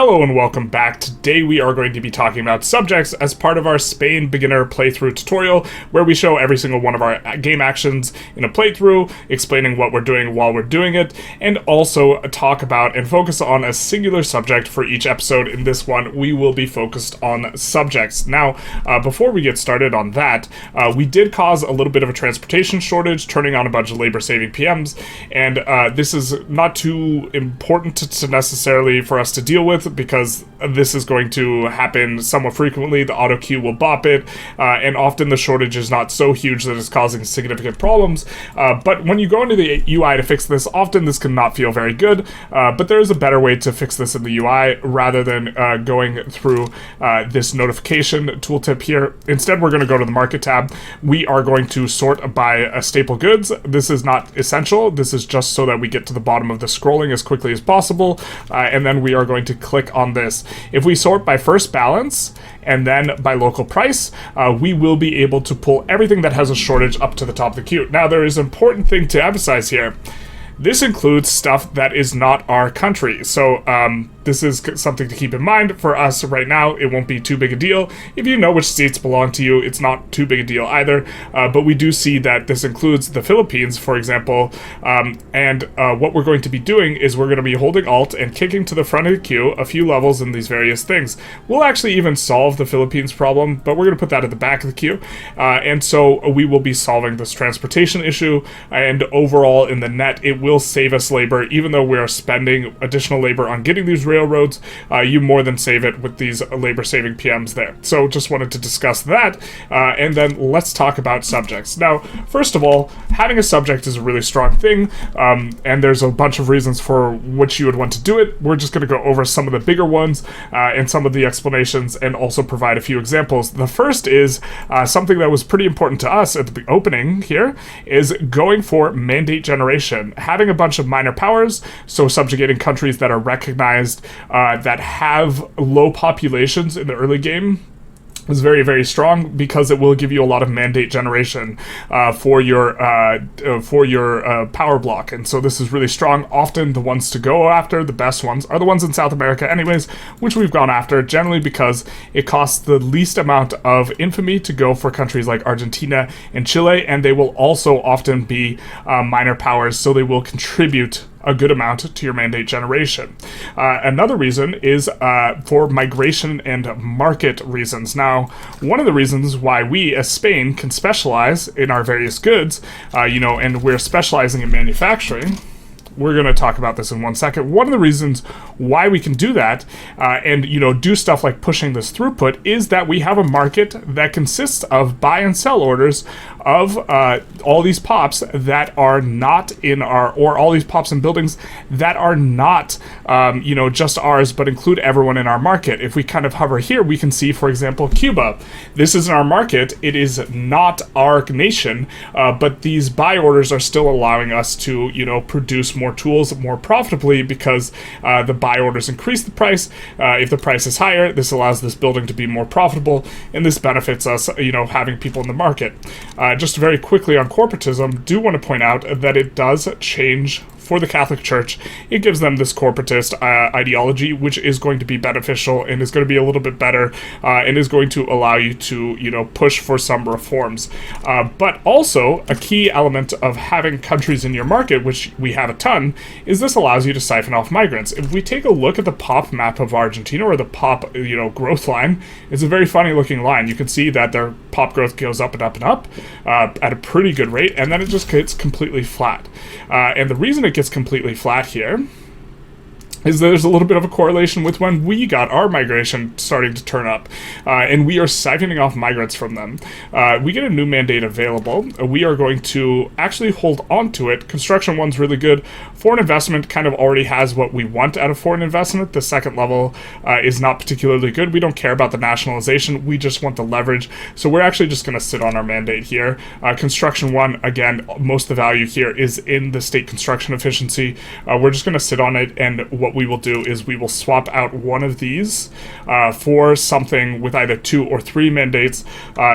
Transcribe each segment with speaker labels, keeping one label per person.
Speaker 1: Hello and welcome back. Today we are going to be talking about subjects as part of our Spain beginner playthrough tutorial, where we show every single one of our game actions in a playthrough, explaining what we're doing while we're doing it, and also talk about and focus on a singular subject for each episode. In this one, we will be focused on subjects. Now, before we get started on that, we did cause a little bit of a transportation shortage, turning on a bunch of labor-saving PMs, and this is not too important to necessarily for us to deal with, because this is going to happen somewhat frequently. The auto queue will bop it, and often the shortage is not so huge that it's causing significant problems. But when you go into the UI to fix this, often this can not feel very good, but there is a better way to fix this in the UI rather than going through this notification tooltip here. Instead, we're going to go to the market tab. We are going to sort by staple goods. This is not essential. This is just so that we get to the bottom of the scrolling as quickly as possible, and then we are going to click on this. If we sort by first balance and then by local price, we will be able to pull everything that has a shortage up to the top of the queue. Now, there is an important thing to emphasize here. This includes stuff that is not our country. So this is something to keep in mind. For us right now, it won't be too big a deal. If you know which states belong to you, it's not too big a deal either. But we do see that this includes the Philippines, for example. And what we're going to be doing is we're going to be holding Alt and kicking to the front of the queue a few levels in these various things. We'll actually even solve the Philippines problem, but we're going to put that at the back of the queue. And so we will be solving this transportation issue. And overall, in the net, it will save us labor. Even though we are spending additional labor on getting these railroads, you more than save it with these labor-saving PMs there. So just wanted to discuss that, and then let's talk about subjects. Now, first of all, having a subject is a really strong thing, and there's a bunch of reasons for which you would want to do it. We're just going to go over some of the bigger ones and some of the explanations, and also provide a few examples. The first is something that was pretty important to us at the opening here, is going for mandate generation. Having a bunch of minor powers, so subjugating countries that are recognized, that have low populations in the early game, is very, very strong, because it will give you a lot of mandate generation for your power block. And so this is really strong. Often the ones to go after, the best ones, are the ones in South America anyways, which we've gone after, generally because it costs the least amount of infamy to go for countries like Argentina and Chile, and they will also often be minor powers, so they will contribute a good amount to your mandate generation. Another reason is for migration and market reasons. Now, one of the reasons why we as Spain can specialize in our various goods, and we're specializing in manufacturing, we're going to talk about this in one second. One of the reasons why we can do that and do stuff like pushing this throughput is that we have a market that consists of buy and sell orders of all these pops that are not in or all these pops and buildings that are not just ours, but include everyone in our market. If we kind of hover here, we can see, for example, Cuba. This is in our market. It is not our nation, but these buy orders are still allowing us to produce more tools more profitably, because the buy orders increase the price. If the price is higher, this allows this building to be more profitable, and this benefits us, having people in the market. Just very quickly on corporatism, do want to point out that it does change for the Catholic Church. It gives them this corporatist ideology, which is going to be beneficial and is going to be a little bit better, and is going to allow you to push for some reforms. But also, a key element of having countries in your market, which we have a ton, is this allows you to siphon off migrants. If we take a look at the POP map of Argentina, or the POP growth line, it's a very funny looking line. You can see that their POP growth goes up and up and up at a pretty good rate, and then it just gets completely flat. And the reason it gets completely flat here is there's a little bit of a correlation with when we got our migration starting to turn up, and we are siphoning off migrants from them. We get a new mandate available. We are going to actually hold on to it. Construction one's really good. Foreign investment kind of already has what we want out of foreign investment. The second level is not particularly good. We don't care about the nationalization. We just want the leverage. So we're actually just going to sit on our mandate here. Construction one, again, most of the value here is in the state construction efficiency. We're just going to sit on it, and what what we will do is we will swap out one of these for something with either 2 or 3 mandates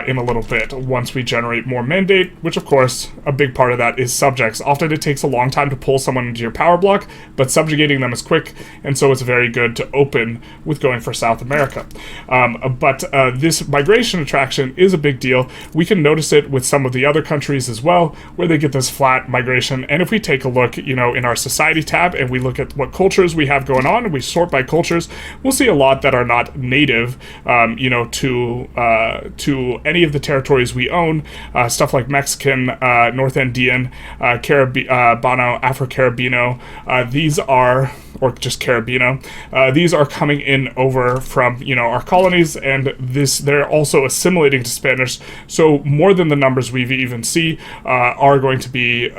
Speaker 1: in a little bit once we generate more mandate, which of course a big part of that is subjects. Often it takes a long time to pull someone into your power block, but subjugating them is quick, and so it's very good to open with going for South America. But this migration attraction is a big deal. We can notice it with some of the other countries as well, where they get this flat migration. And if we take a look, in our society tab and we look at what cultures we have going on and we sort by cultures, we'll see a lot that are not native, to any of the territories we own. Stuff like Mexican, North Andean, Caribano, Afro-Caribino. These are, or just Caribino, these are coming in over from, our colonies, and they're also assimilating to Spanish. So more than the numbers we even see are going to be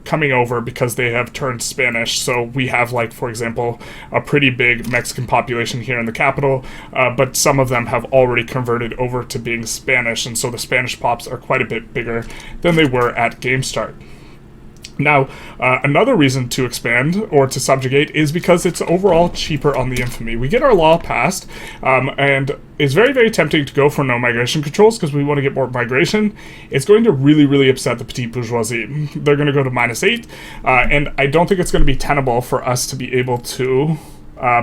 Speaker 1: coming over because they have turned Spanish. So we have, like, for example, a pretty big Mexican population here in the capital, but some of them have already converted over to being Spanish, and so the Spanish pops are quite a bit bigger than they were at game start. Now, another reason to expand or to subjugate is because it's overall cheaper on the infamy. We get our law passed, and it's very, very tempting to go for no migration controls because we want to get more migration. It's going to really, really upset the petite bourgeoisie. They're going to go to -8, and I don't think it's going to be tenable for us to be able to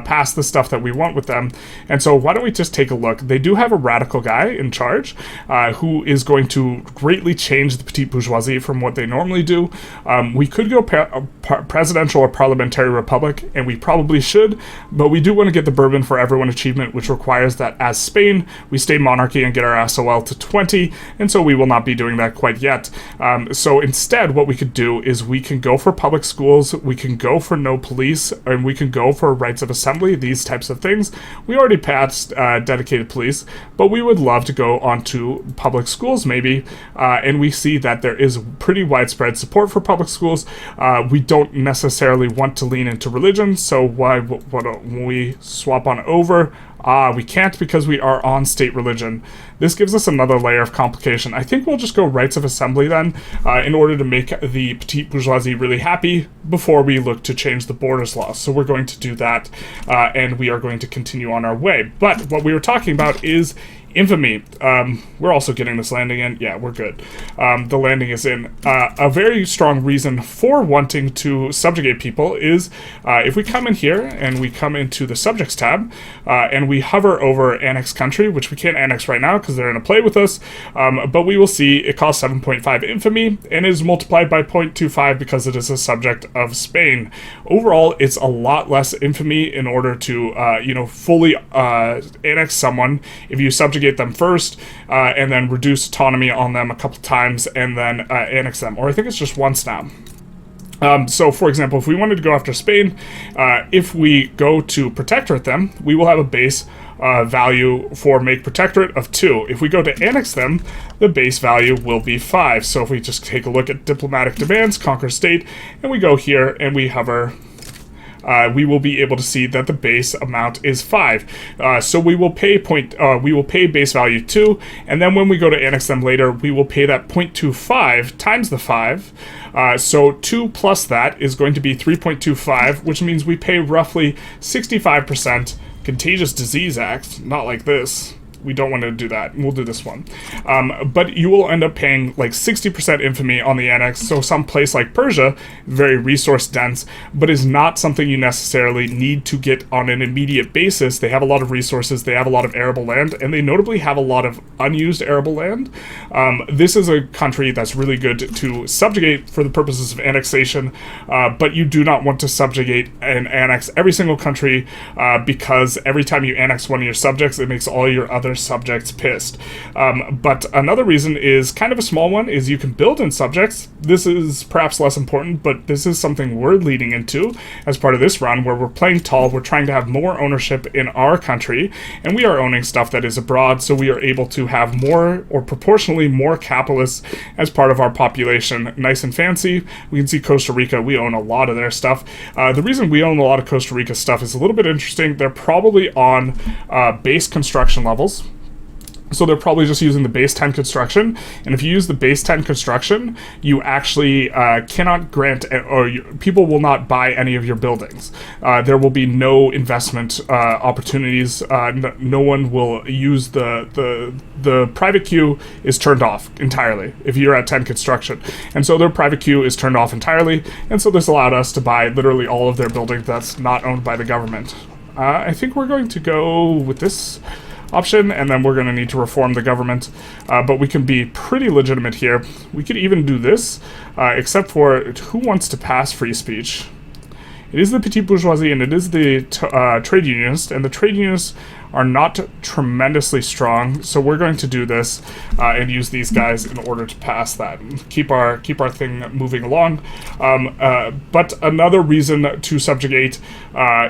Speaker 1: pass the stuff that we want with them. And so why don't we just take a look? They do have a radical guy in charge who is going to greatly change the petite bourgeoisie from what they normally do. We could go presidential or parliamentary republic, and we probably should, but we do want to get the Bourbon for Everyone achievement, which requires that as Spain, we stay monarchy and get our SOL to 20, and so we will not be doing that quite yet. So instead, what we could do is we can go for public schools, we can go for no police, and we can go for rights of assembly, these types of things. We already passed dedicated police, but we would love to go onto public schools maybe, and we see that there is pretty widespread support for public schools. We don't necessarily want to lean into religion, so why don't we swap on over? We can't because we are on state religion. This gives us another layer of complication. I think we'll just go rights of assembly then, in order to make the petite bourgeoisie really happy before we look to change the borders laws. So we're going to do that, and we are going to continue on our way. But what we were talking about is infamy. We're also getting this landing in. Yeah, we're good. The landing is in. A very strong reason for wanting to subjugate people is if we come in here and we come into the subjects tab and we hover over annex country, which we can't annex right now because they're in a play with us, but we will see it costs 7.5 infamy and is multiplied by 0.25 because it is a subject of Spain. Overall, it's a lot less infamy in order to fully annex someone if you subjugate them first and then reduce autonomy on them a couple times and then annex them, or I think it's just once now. So, for example, if we wanted to go after Spain, if we go to protectorate them, we will have a base value for make protectorate of 2. If we go to annex them, the base value will be 5. So if we just take a look at diplomatic demands, conquer state, and we go here and we hover, we will be able to see that the base amount is 5. So we will pay base value 2, and then when we go to annex them later, we will pay that 0.25 times the 5. So 2 plus that is going to be 3.25, which means we pay roughly 65%. Contagious Disease Act, not like this. We don't want to do that. We'll do this one. But you will end up paying like 60% infamy on the annex. So some place like Persia, very resource dense, but is not something you necessarily need to get on an immediate basis. They have a lot of resources. They have a lot of arable land, and they notably have a lot of unused arable land. This is a country that's really good to subjugate for the purposes of annexation, but you do not want to subjugate and annex every single country because every time you annex one of your subjects, it makes all your other subjects pissed. But another reason is kind of a small one, is you can build in subjects. This is perhaps less important, but this is something we're leading into as part of this run, where we're playing tall, we're trying to have more ownership in our country, and we are owning stuff that is abroad, so we are able to have more, or proportionally more, capitalists as part of our population. Nice and fancy. We can see Costa Rica, we own a lot of their stuff. The reason we own a lot of Costa Rica stuff is a little bit interesting. They're probably on base construction levels. So they're probably just using the base 10 construction, and if you use the base 10 construction, you actually cannot grant, or people will not buy any of your buildings. There will be no investment opportunities. No one will use the private queue is turned off entirely if you're at 10 construction, and so their private queue is turned off entirely, and so this allowed us to buy literally all of their buildings that's not owned by the government. I think we're going to go with this option, and then we're going to need to reform the government, but we can be pretty legitimate here. We could even do this, except for who wants to pass free speech? It is the petite bourgeoisie, and it is the trade unionists, and the trade unionists are not tremendously strong, so we're going to do this and use these guys in order to pass that and keep our thing moving along. But another reason to subjugate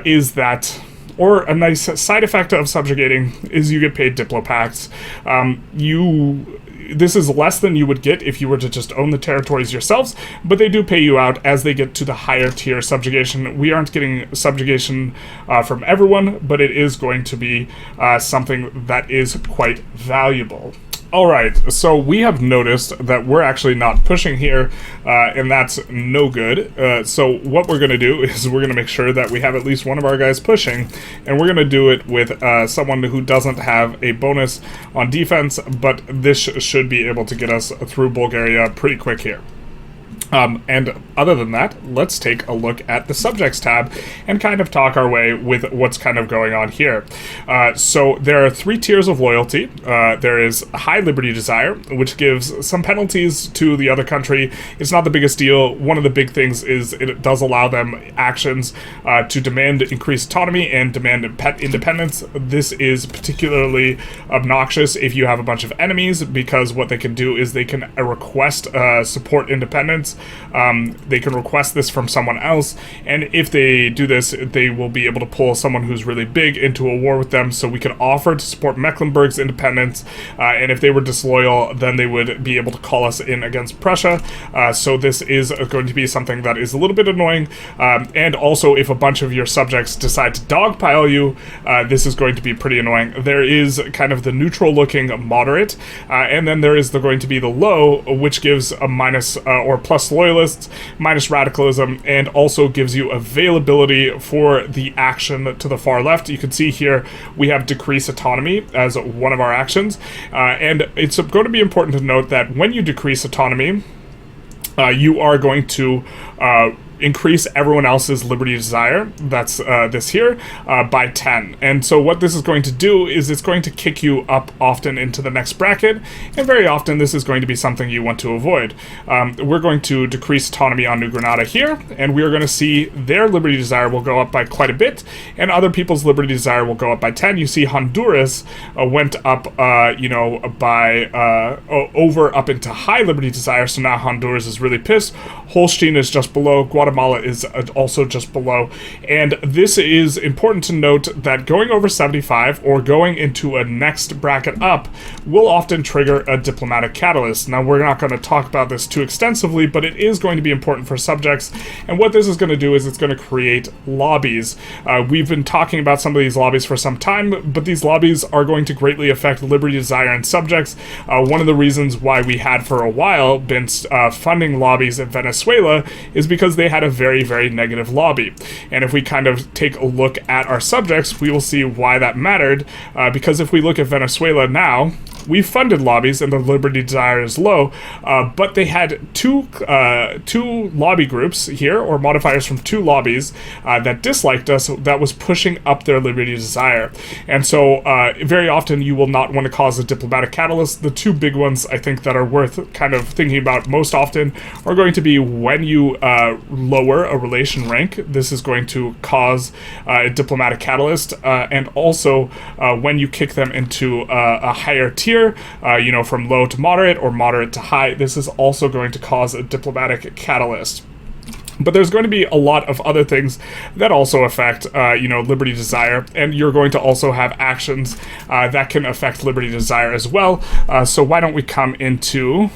Speaker 1: is that, or a nice side effect of subjugating, is you get paid diplopacts. This is less than you would get if you were to just own the territories yourselves, but they do pay you out as they get to the higher tier subjugation. We aren't getting subjugation from everyone, but it is going to be something that is quite valuable. Alright, so we have noticed that we're actually not pushing here, and that's no good. So what we're going to do is we're going to make sure that we have at least one of our guys pushing, and we're going to do it with someone who doesn't have a bonus on defense, but this should be able to get us through Bulgaria pretty quick here. And other than that, let's take a look at the subjects tab and kind of talk our way with what's kind of going on here. So there are 3 tiers of loyalty. There is high liberty desire, which gives some penalties to the other country. It's not the biggest deal. One of the big things is it does allow them actions to demand increased autonomy and demand independence. This is particularly obnoxious if you have a bunch of enemies, because what they can do is they can request support independence. They can request this from someone else, and if they do this, they will be able to pull someone who's really big into a war with them. So we could offer to support Mecklenburg's independence, and if they were disloyal, then they would be able to call us in against Prussia. So this is going to be something that is a little bit annoying, and also if a bunch of your subjects decide to dogpile you, this is going to be pretty annoying. There is kind of the neutral looking moderate, and then there is going to be the low, which gives a minus or plus loyalists, minus radicalism, and also gives you availability for the action to the far left. You can see here we have decrease autonomy as one of our actions, and it's going to be important to note that when you decrease autonomy, you are going to increase everyone else's liberty desire, that's this here, by 10. And so what this is going to do is it's going to kick you up often into the next bracket, and very often this is going to be something you want to avoid. We're going to decrease autonomy on New Granada here, and we are going to see their liberty desire will go up by quite a bit, and other people's liberty desire will go up by 10. You see Honduras went up, by over up into high liberty desire, so now Honduras is really pissed. Holstein is just below, Guatemala is also just below, and this is important to note that going over 75 or going into a next bracket up will often trigger a diplomatic catalyst. Now, we're not going to talk about this too extensively, but it is going to be important for subjects, and what this is going to do is it's going to create lobbies. We've been talking about some of these lobbies for some time, but these lobbies are going to greatly affect liberty desire in subjects. One of the reasons why we had for a while been funding lobbies in Venezuela is because they had a very, very negative lobby. And if we kind of take a look at our subjects, we will see why that mattered, because if we look at Venezuela now, we funded lobbies and the liberty desire is low, but they had two lobby groups here, or modifiers from 2 lobbies that disliked us, that was pushing up their liberty desire. And so very often you will not want to cause a diplomatic catalyst. The 2 big ones I think that are worth kind of thinking about most often are going to be when you lower a relation rank. This is going to cause a diplomatic catalyst, and also when you kick them into a higher tier, from low to moderate or moderate to high, this is also going to cause a diplomatic catalyst. But there's going to be a lot of other things that also affect, liberty desire, and you're going to also have actions that can affect liberty desire as well. So why don't we come into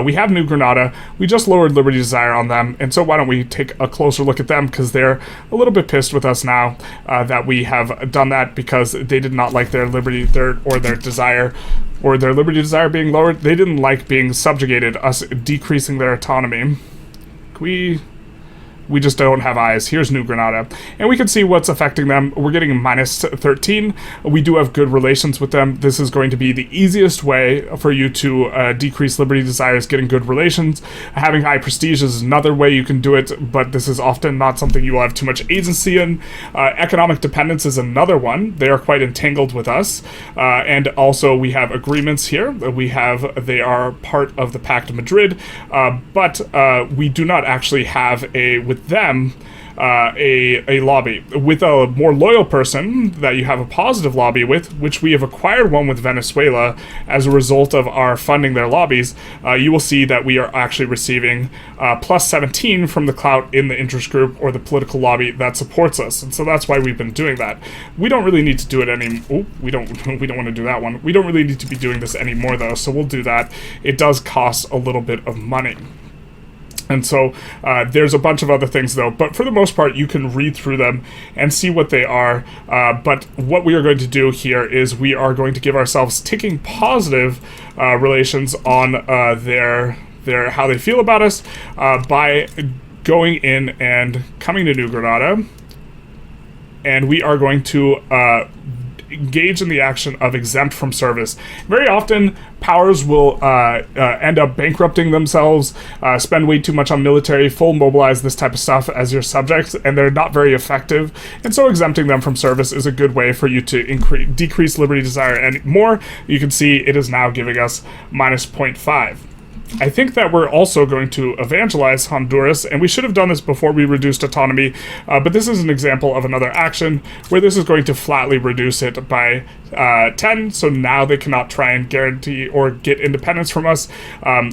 Speaker 1: We have New Granada. We just lowered Liberty Desire on them, and so why don't we take a closer look at them, because they're a little bit pissed with us now that we have done that, because they did not like their liberty, their desire, or their liberty desire being lowered. They didn't like being subjugated, us decreasing their autonomy. We just don't have eyes. Here's New Granada. And we can see what's affecting them. We're getting minus 13. We do have good relations with them. This is going to be the easiest way for you to decrease liberty desires, getting good relations. Having high prestige is another way you can do it, but this is often not something you will have too much agency in. Economic dependence is another one. They are quite entangled with us. And also we have agreements here. They are part of the Pact of Madrid, but we do not actually have with them a lobby. With a more loyal person that you have a positive lobby with, which we have acquired one with Venezuela as a result of our funding their lobbies, you will see that we are actually receiving plus 17 from the clout in the interest group or the political lobby that supports us, and so that's why we've been doing that. We don't really need to do it we don't want to do that one. We don't really need to be doing this anymore though, so we'll do that. It does cost a little bit of money. And so there's a bunch of other things, though. But for the most part, you can read through them and see what they are. But what we are going to do here is we are going to give ourselves ticking positive relations on their how they feel about us by going in and coming to New Granada. And we are going to engage in the action of exempt from service. Very often, powers will end up bankrupting themselves, spend way too much on military, full mobilize this type of stuff as your subjects, and they're not very effective. And so exempting them from service is a good way for you to decrease liberty desire and more. You can see it is now giving us minus 0.5. I think that we're also going to evangelize Honduras, and we should have done this before we reduced autonomy, but this is an example of another action where this is going to flatly reduce it by 10, so now they cannot try and guarantee or get independence from us.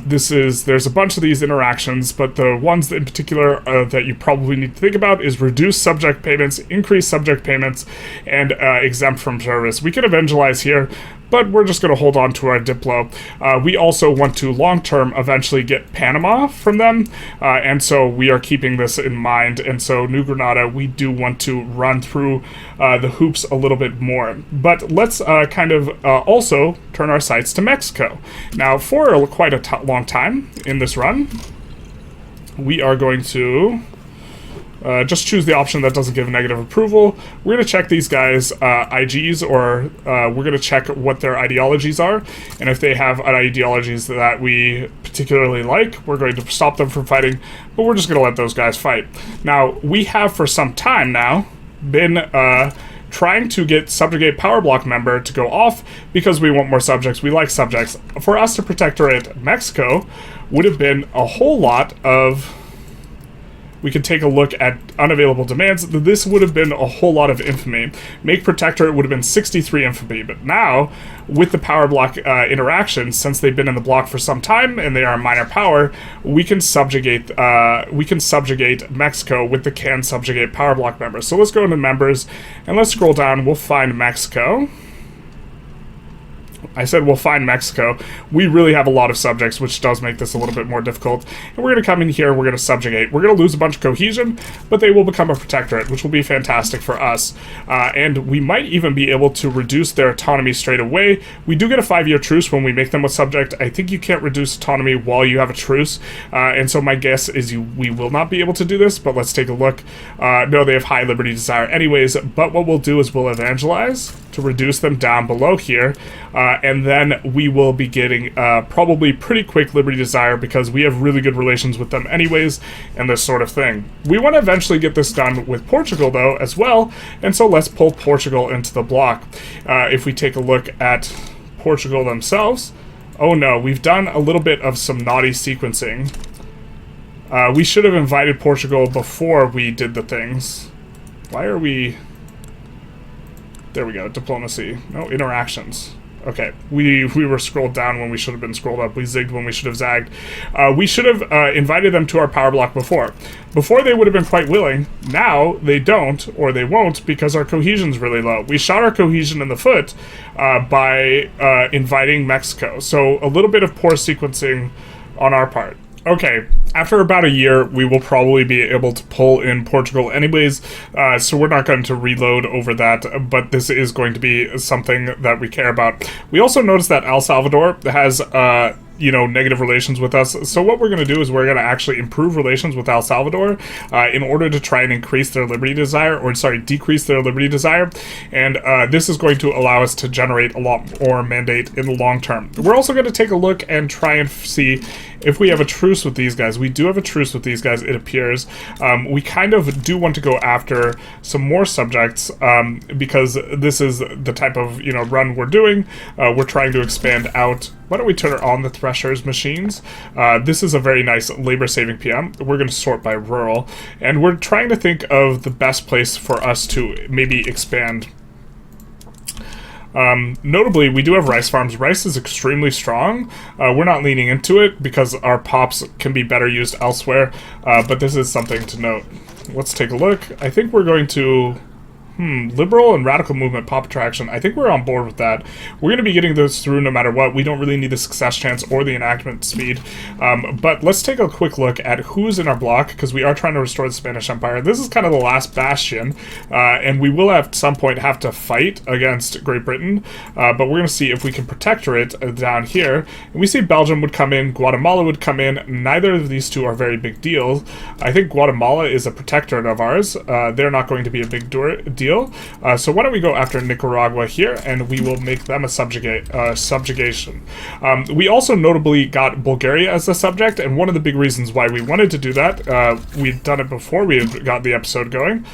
Speaker 1: There's a bunch of these interactions, but the ones in particular that you probably need to think about is reduce subject payments, increase subject payments, and exempt from service. We can evangelize here, but we're just going to hold on to our Diplo. We also want to long-term eventually get Panama from them, and so we are keeping this in mind. And so New Granada, we do want to run through the hoops a little bit more. But let's also turn our sights to Mexico. Now, for quite a long time in this run, we are going to just choose the option that doesn't give negative approval. We're going to check these guys' IGs, or we're going to check what their ideologies are, and if they have ideologies that we particularly like, we're going to stop them from fighting, but we're just going to let those guys fight. Now, we have for some time now been trying to get Subjugate Power Block member to go off because we want more subjects. We like subjects. For us to protectorate Mexico would have been a whole lot of... We could take a look at unavailable demands. This would have been a whole lot of infamy. Make protectorate would have been 63 infamy, but now, with the power block interactions, since they've been in the block for some time and they are a minor power, we can subjugate Mexico with the can subjugate power block members. So let's go into members and let's scroll down. We'll find Mexico. I said we'll find Mexico. We really have a lot of subjects, which does make this a little bit more difficult. And we're going to come in here, we're going to subjugate. We're going to lose a bunch of cohesion, but they will become a protectorate, which will be fantastic for us. And we might even be able to reduce their autonomy straight away. We do get a 5-year truce when we make them a subject. I think you can't reduce autonomy while you have a truce. And so my guess is we will not be able to do this, but let's take a look. No, they have high liberty desire anyways, but what we'll do is we'll evangelize to reduce them down below here. And then we will be getting probably pretty quick liberty desire because we have really good relations with them anyways and this sort of thing. We want to eventually get this done with Portugal though as well, and so let's pull Portugal into the block. If we take a look at Portugal themselves, oh no, we've done a little bit of some naughty sequencing. We should have invited Portugal before we did the things. Why are we... There we go, diplomacy. No, interactions. Okay, we were scrolled down when we should have been scrolled up. We zigged when we should have zagged. We should have invited them to our power block before. Before they would have been quite willing. Now they don't, or they won't, because our cohesion's really low. We shot our cohesion in the foot by inviting Mexico. So a little bit of poor sequencing on our part. Okay, after about a year, we will probably be able to pull in Portugal anyways, so we're not going to reload over that, but this is going to be something that we care about. We also noticed that El Salvador has negative relations with us. So what we're going to do is we're going to actually improve relations with El Salvador in order to try and increase their liberty desire, decrease their liberty desire. And this is going to allow us to generate a lot more mandate in the long term. We're also going to take a look and try and see if we have a truce with these guys. We do have a truce with these guys, it appears. We kind of do want to go after some more subjects because this is the type of run we're doing. We're trying to expand out. Why don't we turn on the threshers machines? This is a very nice labor-saving PM. We're going to sort by rural, and we're trying to think of the best place for us to maybe expand. Notably, we do have rice farms. Rice is extremely strong. We're not leaning into it because our pops can be better used elsewhere, but this is something to note. Let's take a look. I think we're going to... liberal and radical movement pop attraction. I think we're on board with that. We're going to be getting this through no matter what. We don't really need the success chance or the enactment speed. But let's take a quick look at who's in our block, because we are trying to restore the Spanish Empire. This is kind of the last bastion, and we will at some point have to fight against Great Britain, but we're going to see if we can protectorate down here. And we see Belgium would come in, Guatemala would come in. Neither of these two are very big deals. I think Guatemala is a protectorate of ours. They're not going to be a big deal. So why don't we go after Nicaragua here, and we will make them a subjugation. We also notably got Bulgaria as a subject, and one of the big reasons why we wanted to do that, we'd done it before we had got the episode going.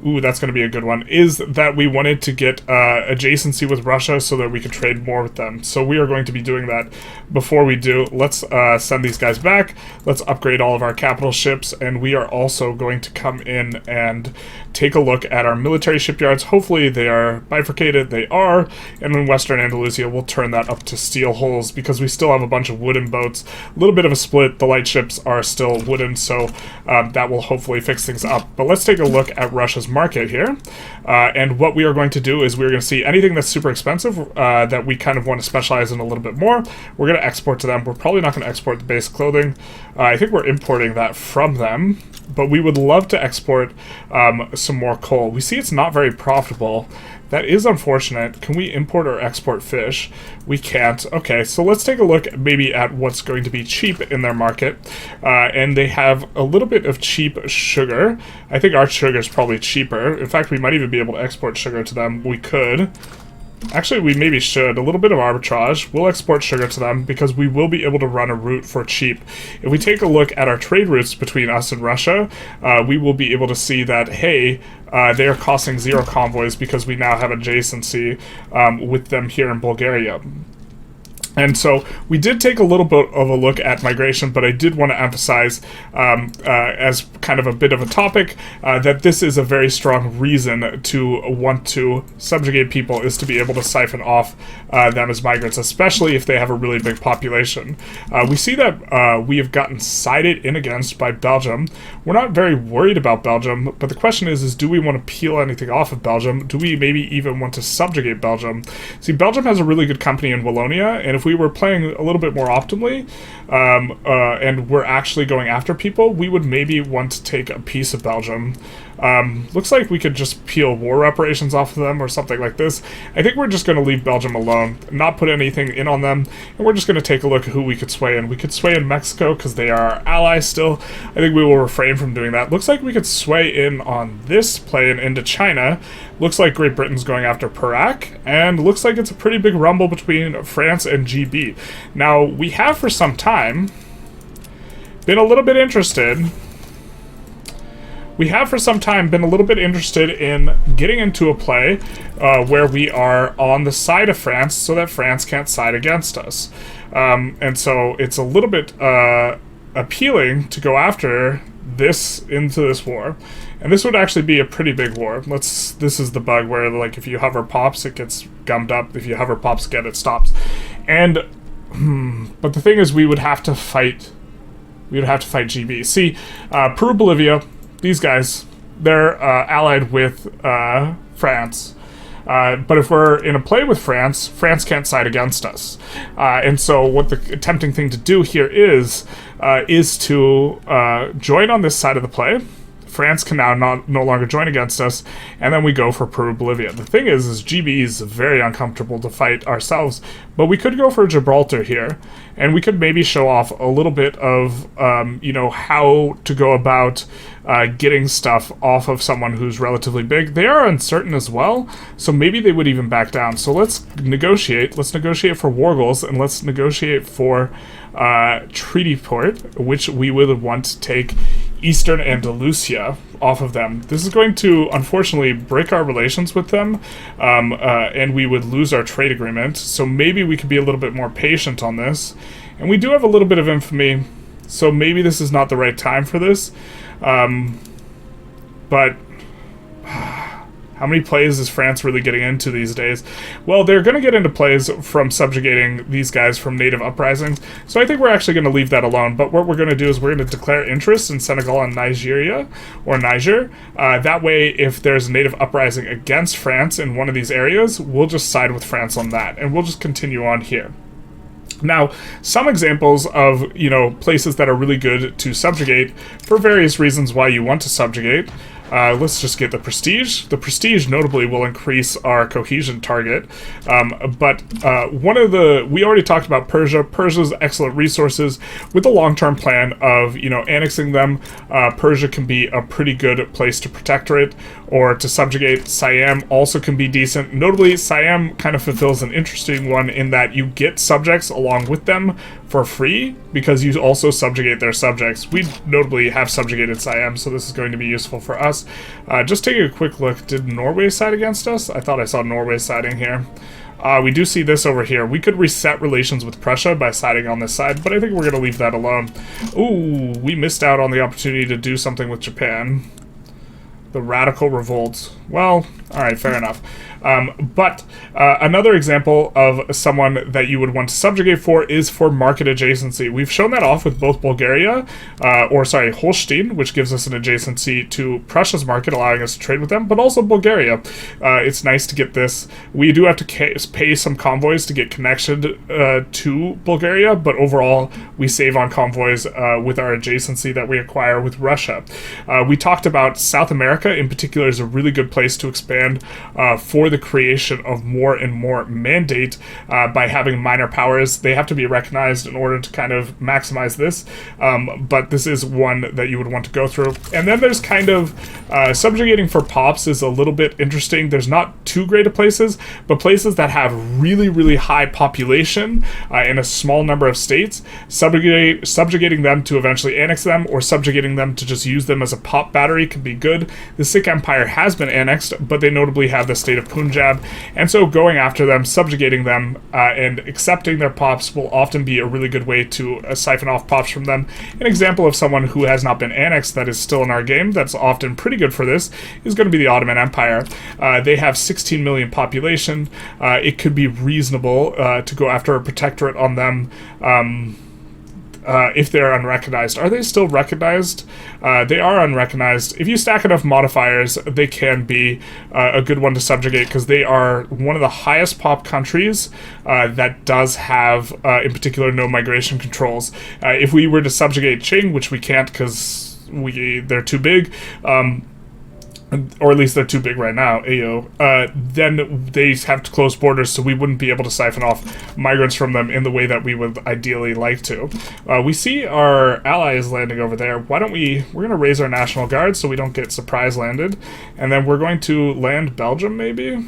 Speaker 1: Ooh, that's going to be a good one, is that we wanted to get adjacency with Russia so that we could trade more with them. So we are going to be doing that. Before we do, let's send these guys back. Let's upgrade all of our capital ships, and we are also going to come in and take a look at our military shipyards. Hopefully they are bifurcated. They are. And in Western Andalusia, we'll turn that up to steel hulls because we still have a bunch of wooden boats. A little bit of a split. The light ships are still wooden, so that will hopefully fix things up. But let's take a look at Russia's market here, and what we are going to do is we're going to see anything that's super expensive that we kind of want to specialize in a little bit more. We're going to export to them. We're probably not going to export the base clothing. I think we're importing that from them, but we would love to export some more coal. We see it's not very profitable. That is unfortunate. Can we import or export fish? We can't. Okay, so let's take a look maybe at what's going to be cheap in their market. And they have a little bit of cheap sugar. I think our sugar is probably cheaper. In fact, we might even be able to export sugar to them. We could. Actually, we maybe should. A little bit of arbitrage. We'll export sugar to them because we will be able to run a route for cheap. If we take a look at our trade routes between us and Russia, we will be able to see that, hey, they are costing 0 convoys because we now have adjacency with them here in Bulgaria. And so we did take a little bit of a look at migration, but I did want to emphasize as kind of a bit of a topic that this is a very strong reason to want to subjugate people, is to be able to siphon off them as migrants, especially if they have a really big population. We see that we have gotten sided in against by Belgium. We're not very worried about Belgium, but the question is do we want to peel anything off of Belgium? Do we maybe even want to subjugate Belgium? See, Belgium has a really good company in Wallonia, and if we were playing a little bit more optimally, and we're actually going after people, we would maybe want to take a piece of Belgium. Looks like we could just peel war reparations off of them or something like this. I think we're just going to leave Belgium alone, not put anything in on them, and we're just going to take a look at who we could sway in. We could sway in Mexico because they are our allies still. I think we will refrain from doing that. Looks like we could sway in on this plane into China. Looks like Great Britain's going after Perak, and looks like it's a pretty big rumble between France and GB. Now, we have for some time been a little bit interested... We have for some time been a little bit interested in getting into a play where we are on the side of France so that France can't side against us. And so it's a little bit appealing to go after this into this war. And this would actually be a pretty big war. This is the bug where, like, if you hover pops, it gets gummed up. If you hover pops again, it stops. And, but the thing is, we would have to fight GB. See, Peru, Bolivia... These guys, they're allied with France. But if we're in a play with France, France can't side against us. And so what the tempting thing to do here is to join on this side of the play. France can now no longer join against us, and then we go for Peru-Bolivia. The thing is GB is very uncomfortable to fight ourselves, but we could go for Gibraltar here, and we could maybe show off a little bit of, how to go about getting stuff off of someone who's relatively big. They are uncertain as well, so maybe they would even back down. So let's negotiate. Let's negotiate for war goals, and let's negotiate for treaty port, which we would want to take Eastern Andalusia off of them. This is going to, unfortunately, break our relations with them, and we would lose our trade agreement. So maybe we could be a little bit more patient on this. And we do have a little bit of infamy, so maybe this is not the right time for this. But how many plays is France really getting into these days? Well, they're going to get into plays from subjugating these guys from native uprisings, so I think we're actually going to leave that alone. But what we're going to do is we're going to declare interest in Senegal and Nigeria, or Niger. That way, if there's a native uprising against France in one of these areas, we'll just side with France on that, and we'll just continue on here. Now, some examples of, places that are really good to subjugate for various reasons why you want to subjugate. Let's just get the prestige. The prestige notably will increase our cohesion target. But we already talked about Persia. Persia's excellent resources with a long-term plan of, annexing them. Persia can be a pretty good place to protectorate or to subjugate. Siam also can be decent. Notably, Siam kind of fulfills an interesting one in that you get subjects along with them for free because you also subjugate their subjects. We notably have subjugated Siam, so this is going to be useful for us. Just taking a quick look, did Norway side against us? I thought I saw Norway siding here. We do see this over here. We could reset relations with Prussia by siding on this side, but I think we're going to leave that alone. Ooh, we missed out on the opportunity to do something with Japan. The radical revolt. Well, alright, fair enough. But another example of someone that you would want to subjugate for is for market adjacency. We've shown that off with both Bulgaria, Holstein, which gives us an adjacency to Prussia's market, allowing us to trade with them, but also Bulgaria. It's nice to get this. We do have to pay some convoys to get connection to Bulgaria, but overall, we save on convoys with our adjacency that we acquire with Russia. We talked about South America, in particular, is a really good place to expand for the creation of more and more mandate by having minor powers. They have to be recognized in order to kind of maximize this, but this is one that you would want to go through. And then there's kind of subjugating for pops is a little bit interesting. There's not too great of places, but places that have really, really high population in a small number of states, subjugating them to eventually annex them, or subjugating them to just use them as a pop battery can be good. The Sikh Empire has been annexed, but they notably have the state of Punjab, and so going after them, subjugating them, and accepting their pops will often be a really good way to siphon off pops from them. An example of someone who has not been annexed that is still in our game that's often pretty good for this is going to be the Ottoman Empire. They have 16 million population. It could be reasonable to go after a protectorate on them if they're unrecognized. Are they still recognized? They are unrecognized. If you stack enough modifiers, they can be a good one to subjugate, because they are one of the highest pop countries that does have, in particular, no migration controls. If we were to subjugate Qing, which we can't because they're too big, or at least they're too big right now, then they have to close borders, so we wouldn't be able to siphon off migrants from them in the way that we would ideally like to. We see our ally is landing over there. We're going to raise our National Guard so we don't get surprise landed, and then we're going to land Belgium, maybe,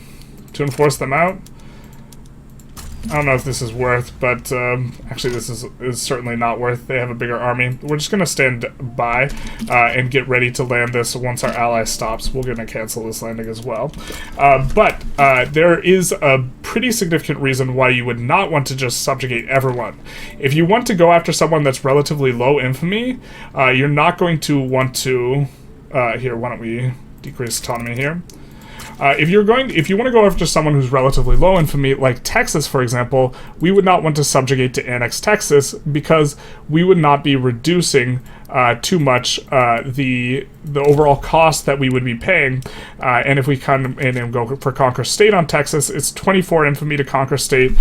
Speaker 1: to enforce them out. I don't know if this is worth, but actually this is certainly not worth. They have a bigger army. We're just going to stand by and get ready to land this once our ally stops. We're going to cancel this landing as well. But there is a pretty significant reason why you would not want to just subjugate everyone. If you want to go after someone that's relatively low infamy, you're not going to want to... here, why don't we decrease autonomy here? If you want to go after someone who's relatively low infamy, like Texas, for example, we would not want to subjugate to annex Texas, because we would not be reducing too much the overall cost that we would be paying. And if we come in and go for conquer state on Texas, it's 24 infamy to conquer state.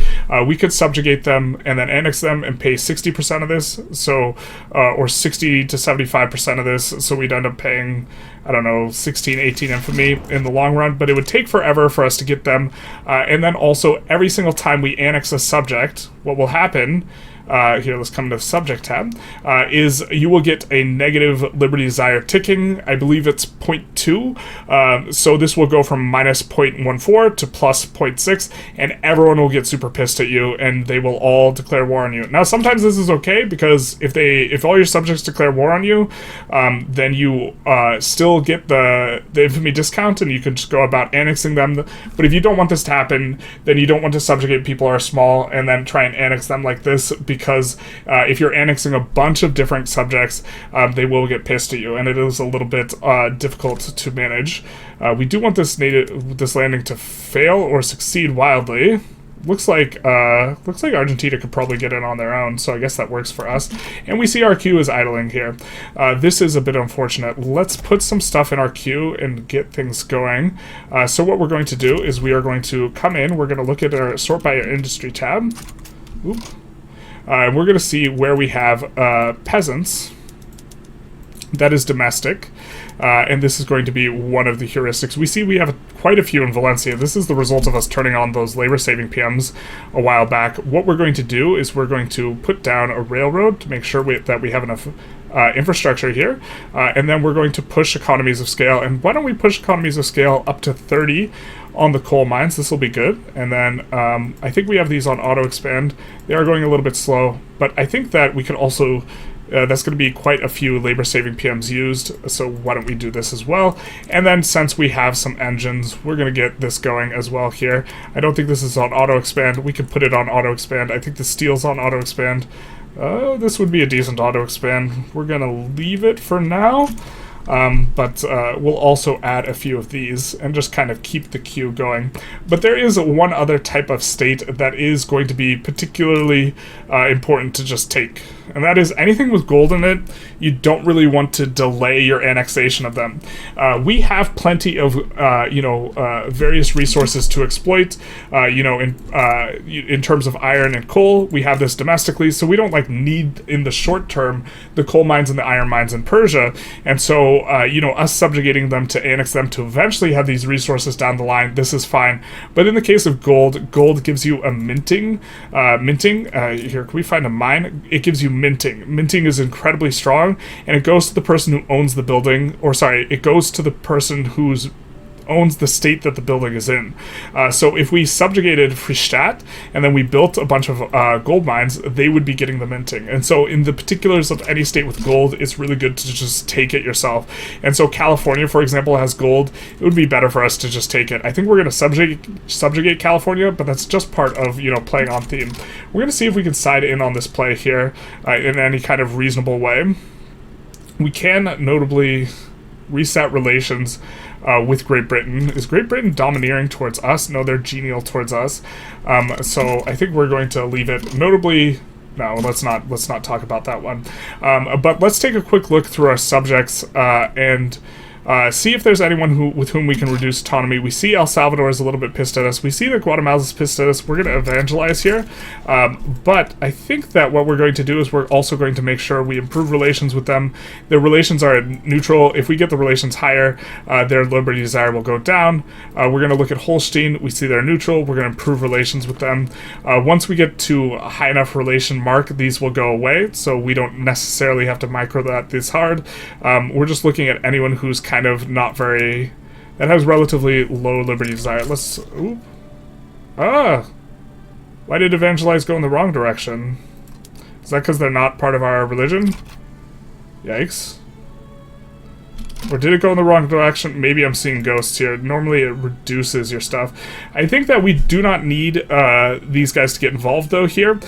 Speaker 1: We could subjugate them and then annex them and pay 60% of this, so or 60 to 75% of this, so we'd end up paying, I don't know, 16, 18 infamy in the long run, but it would take forever for us to get them. And then also, every single time we annex a subject, what will happen, here, let's come to the subject tab, is you will get a negative liberty desire ticking. I believe it's 0.2. So this will go from minus 0.14 to plus 0.6, and everyone will get super pissed at you, and they will all declare war on you. Now, sometimes this is okay, because if all your subjects declare war on you, then you still get the infamy discount, and you can just go about annexing them. But if you don't want this to happen, then you don't want to subjugate people who are small and then try and annex them like this, because if you're annexing a bunch of different subjects, they will get pissed at you, and it is a little bit difficult to manage. We do want this landing to fail or succeed wildly. Looks like Argentina could probably get in on their own, so I guess that works for us. And we see our queue is idling here. This is a bit unfortunate. Let's put some stuff in our queue and get things going. So what we're going to do is we are going to come in. We're going to look at our sort by our industry tab. Oop. And we're going to see where we have peasants. That is domestic. And this is going to be one of the heuristics. We see we have quite a few in Valencia. This is the result of us turning on those labor-saving PMs a while back. What we're going to do is we're going to put down a railroad to make sure that we have enough infrastructure here. And then we're going to push economies of scale. And why don't we push economies of scale up to 30 on the coal mines? This will be good. And then I think we have these on auto-expand. They are going a little bit slow, but I think that we can also... that's going to be quite a few labor-saving PMs used, so why don't we do this as well? And then since we have some engines, we're going to get this going as well here. I don't think this is on auto-expand. We can put it on auto-expand. I think the steel's on auto-expand. This would be a decent auto-expand. We're going to leave it for now. But we'll also add a few of these and just kind of keep the queue going. But there is one other type of state that is going to be particularly important to just take, and that is anything with gold in it. You don't really want to delay your annexation of them. We have plenty of various resources to exploit. In terms of iron and coal, we have this domestically, so we don't need in the short term the coal mines and the iron mines in Persia, and so us subjugating them to annex them to eventually have these resources down the line, this is fine. But in the case of gold gives you a minting. Here, can we find a mine? It gives you minting. Minting is incredibly strong, and it goes to the person who owns the building, it goes to the person who's owns the state that the building is in. So if we subjugated Freistadt and then we built a bunch of gold mines, they would be getting the minting. And so in the particulars of any state with gold, it's really good to just take it yourself. And so California, for example, has gold. It would be better for us to just take it. I think we're going to subjugate California, but that's just part of, playing on theme. We're going to see if we can side in on this play here in any kind of reasonable way. We can notably reset relations with Great Britain. Is Great Britain domineering towards us? No, they're genial towards us. So I think we're going to leave it. Notably, no, let's not talk about that one. But let's take a quick look through our subjects and see if there's anyone with whom we can reduce autonomy. We see El Salvador is a little bit pissed at us. We see that Guatemala's pissed at us. We're going to evangelize here. But I think that what we're going to do is we're also going to make sure we improve relations with them. Their relations are neutral. If we get the relations higher, their liberty desire will go down. We're going to look at Holstein. We see they're neutral. We're going to improve relations with them. Once we get to a high enough relation mark, these will go away. So we don't necessarily have to micro that this hard. We're just looking at anyone who's kind of not very, that has relatively low liberty desire. Why did evangelize go in the wrong direction? Is that because they're not part of our religion? Yikes. Or did it go in the wrong direction? Maybe I'm seeing ghosts here. Normally it reduces your stuff. I think that we do not need these guys to get involved, though, here.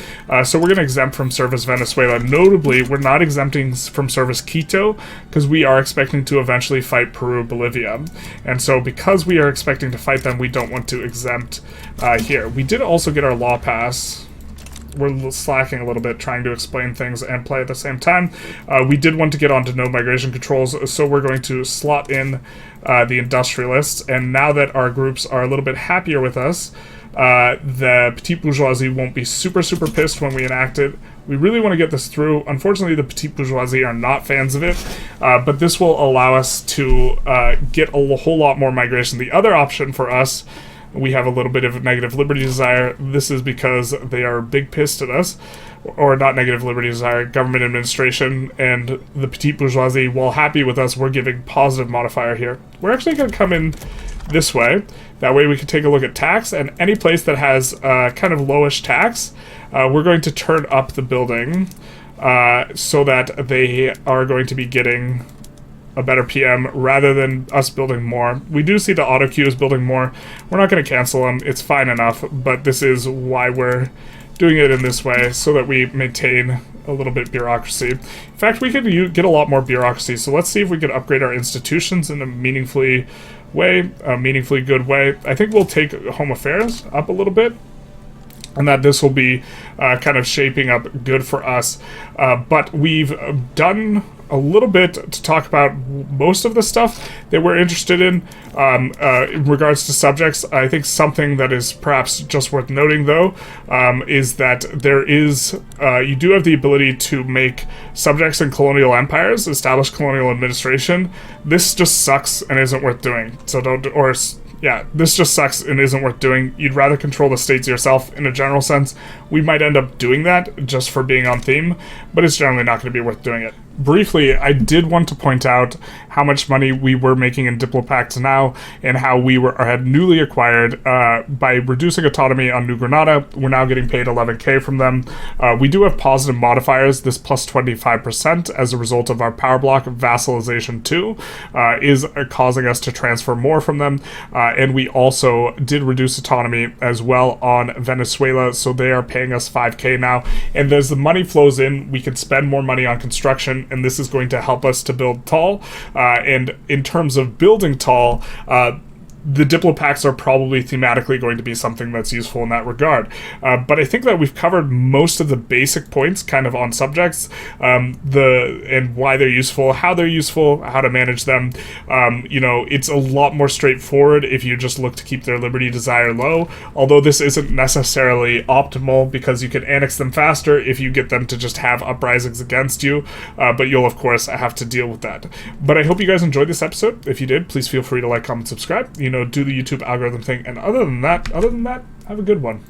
Speaker 1: So we're going to exempt from service Venezuela. Notably, we're not exempting from service Quito, because we are expecting to eventually fight Peru, Bolivia. And so because we are expecting to fight them, we don't want to exempt here. We did also get our law pass. we're slacking a little bit trying to explain things and play at the same time. We did want to get onto no migration controls, so we're going to slot in the Industrialists, and now that our groups are a little bit happier with us, the petite bourgeoisie won't be super pissed when we enact it. We really want to get this through. Unfortunately, the petite bourgeoisie are not fans of it, but this will allow us to get a whole lot more migration. The other option for us, we have a little bit of a negative liberty desire. This is because they are big pissed at us, or not negative liberty desire, government administration, and the petite bourgeoisie, while happy with us, we're giving positive modifier here. We're actually going to come in this way. That way we can take a look at tax, and any place that has kind of lowish tax, we're going to turn up the building so that they are going to be getting a better PM rather than us building more. We do see the auto queue is building more. We're not going to cancel them. It's fine enough, but this is why we're doing it in this way, so that we maintain a little bit bureaucracy. In fact, we could get a lot more bureaucracy, so let's see if we can upgrade our institutions in a meaningfully good way. I think we'll take home affairs up a little bit, and that this will be kind of shaping up good for us. But we've done a little bit to talk about most of the stuff that we're interested in regards to subjects. I think something that is perhaps just worth noting, though, is that there is, you do have the ability to make subjects in colonial empires, establish colonial administration. This just sucks and isn't worth doing. So this just sucks and isn't worth doing. You'd rather control the states yourself in a general sense. We might end up doing that just for being on theme, but it's generally not going to be worth doing it. Briefly, I did want to point out how much money we were making in Diplopacts now, and how we had newly acquired, by reducing autonomy on New Granada, we're now getting paid 11k from them. We do have positive modifiers. This plus 25% as a result of our power block vassalization 2 is causing us to transfer more from them, and we also did reduce autonomy as well on Venezuela, so they are paying us 5k now, and as the money flows in, we can spend more money on construction, and this is going to help us to build tall. And in terms of building tall, the Diplopacts are probably thematically going to be something that's useful in that regard. But I think that we've covered most of the basic points kind of on subjects, and why they're useful, how to manage them. It's a lot more straightforward if you just look to keep their liberty desire low, although this isn't necessarily optimal because you can annex them faster if you get them to just have uprisings against you, but you'll of course have to deal with that. But I hope you guys enjoyed this episode. If you did, please feel free to like, comment, subscribe. Do the YouTube algorithm thing, and other than that, have a good one.